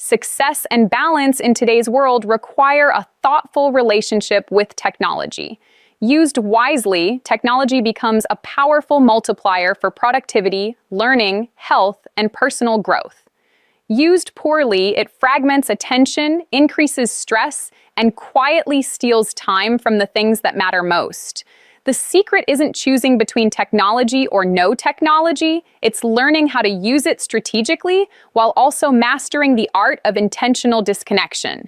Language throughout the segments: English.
Success and balance in today's world require a thoughtful relationship with technology. Used wisely, technology becomes a powerful multiplier for productivity, learning, health, and personal growth. Used poorly, it fragments attention, increases stress, and quietly steals time from the things that matter most. The secret isn't choosing between technology or no technology, it's learning how to use it strategically while also mastering the art of intentional disconnection.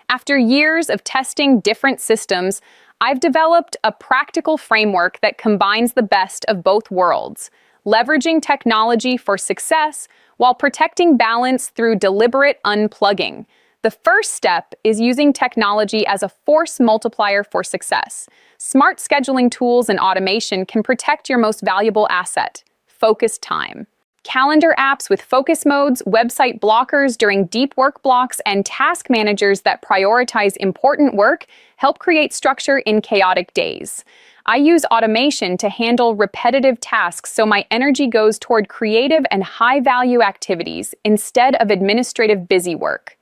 After years of testing different systems, I've developed a practical framework that combines the best of both worlds, leveraging technology for success while protecting balance through deliberate unplugging. The first step is using technology as a force multiplier for success. Smart scheduling tools and automation can protect your most valuable asset, focus time. Calendar apps with focus modes, website blockers during deep work blocks, and task managers that prioritize important work help create structure in chaotic days. I use automation to handle repetitive tasks so my energy goes toward creative and high-value activities instead of administrative busy work.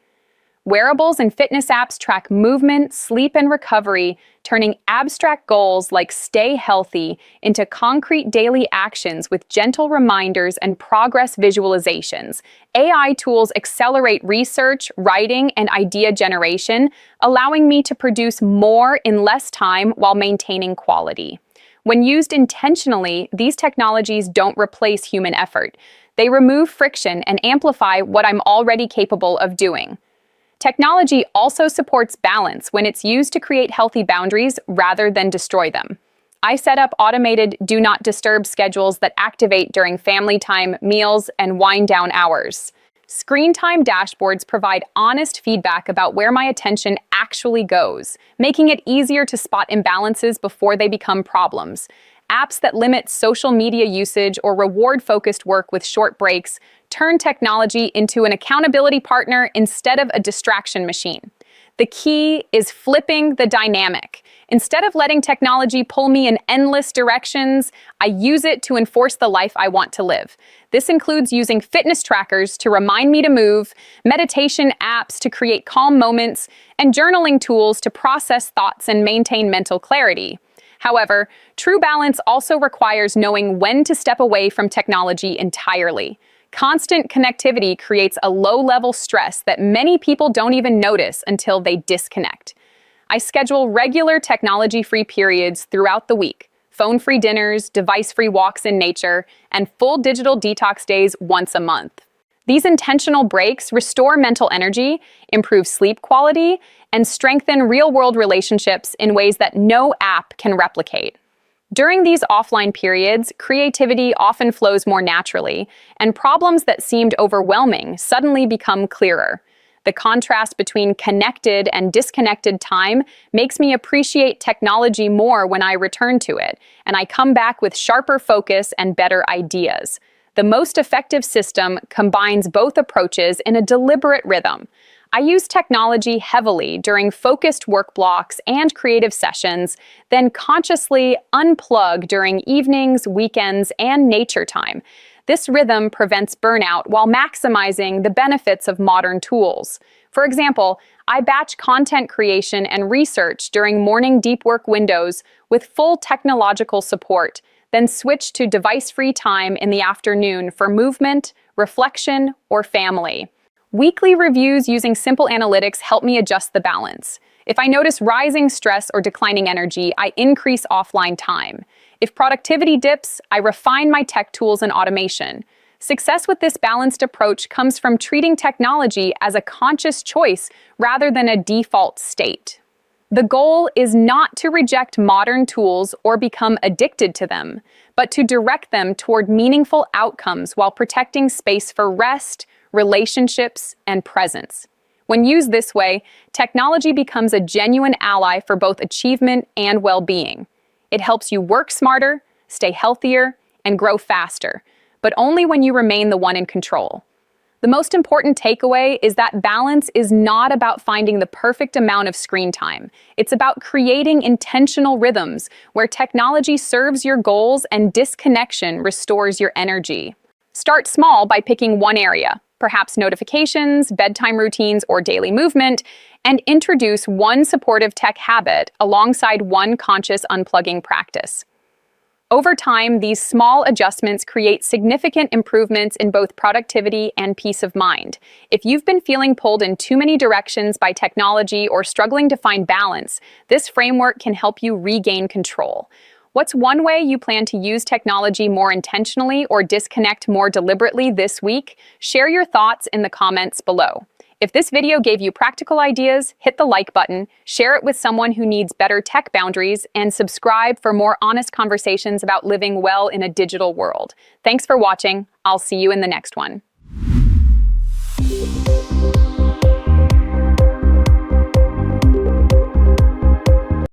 Wearables and fitness apps track movement, sleep, and recovery, turning abstract goals like stay healthy into concrete daily actions with gentle reminders and progress visualizations. AI tools accelerate research, writing, and idea generation, allowing me to produce more in less time while maintaining quality. When used intentionally, these technologies don't replace human effort. They remove friction and amplify what I'm already capable of doing. Technology also supports balance when it's used to create healthy boundaries rather than destroy them. I set up automated do not disturb schedules that activate during family time, meals, and wind down hours. Screen time dashboards provide honest feedback about where my attention actually goes, making it easier to spot imbalances before they become problems. Apps that limit social media usage or reward-focused work with short breaks turn technology into an accountability partner instead of a distraction machine. The key is flipping the dynamic. Instead of letting technology pull me in endless directions, I use it to enforce the life I want to live. This includes using fitness trackers to remind me to move, meditation apps to create calm moments, and journaling tools to process thoughts and maintain mental clarity. However, true balance also requires knowing when to step away from technology entirely. Constant connectivity creates a low-level stress that many people don't even notice until they disconnect. I schedule regular technology-free periods throughout the week, phone-free dinners, device-free walks in nature, and full digital detox days once a month. These intentional breaks restore mental energy, improve sleep quality, and strengthen real-world relationships in ways that no app can replicate. During these offline periods, creativity often flows more naturally, and problems that seemed overwhelming suddenly become clearer. The contrast between connected and disconnected time makes me appreciate technology more when I return to it, and I come back with sharper focus and better ideas. The most effective system combines both approaches in a deliberate rhythm. I use technology heavily during focused work blocks and creative sessions, then consciously unplug during evenings, weekends, and nature time. This rhythm prevents burnout while maximizing the benefits of modern tools. For example, I batch content creation and research during morning deep work windows with full technological support, then switch to device-free time in the afternoon for movement, reflection, or family. Weekly reviews using simple analytics help me adjust the balance. If I notice rising stress or declining energy, I increase offline time. If productivity dips, I refine my tech tools and automation. Success with this balanced approach comes from treating technology as a conscious choice rather than a default state. The goal is not to reject modern tools or become addicted to them, but to direct them toward meaningful outcomes while protecting space for rest, relationships, and presence. When used this way, technology becomes a genuine ally for both achievement and well-being. It helps you work smarter, stay healthier, and grow faster, but only when you remain the one in control. The most important takeaway is that balance is not about finding the perfect amount of screen time. It's about creating intentional rhythms where technology serves your goals and disconnection restores your energy. Start small by picking one area, perhaps notifications, bedtime routines, or daily movement, and introduce one supportive tech habit alongside one conscious unplugging practice. Over time, these small adjustments create significant improvements in both productivity and peace of mind. If you've been feeling pulled in too many directions by technology or struggling to find balance, this framework can help you regain control. What's one way you plan to use technology more intentionally or disconnect more deliberately this week? Share your thoughts in the comments below. If this video gave you practical ideas, hit the like button, share it with someone who needs better tech boundaries, and subscribe for more honest conversations about living well in a digital world. Thanks for watching. I'll see you in the next one.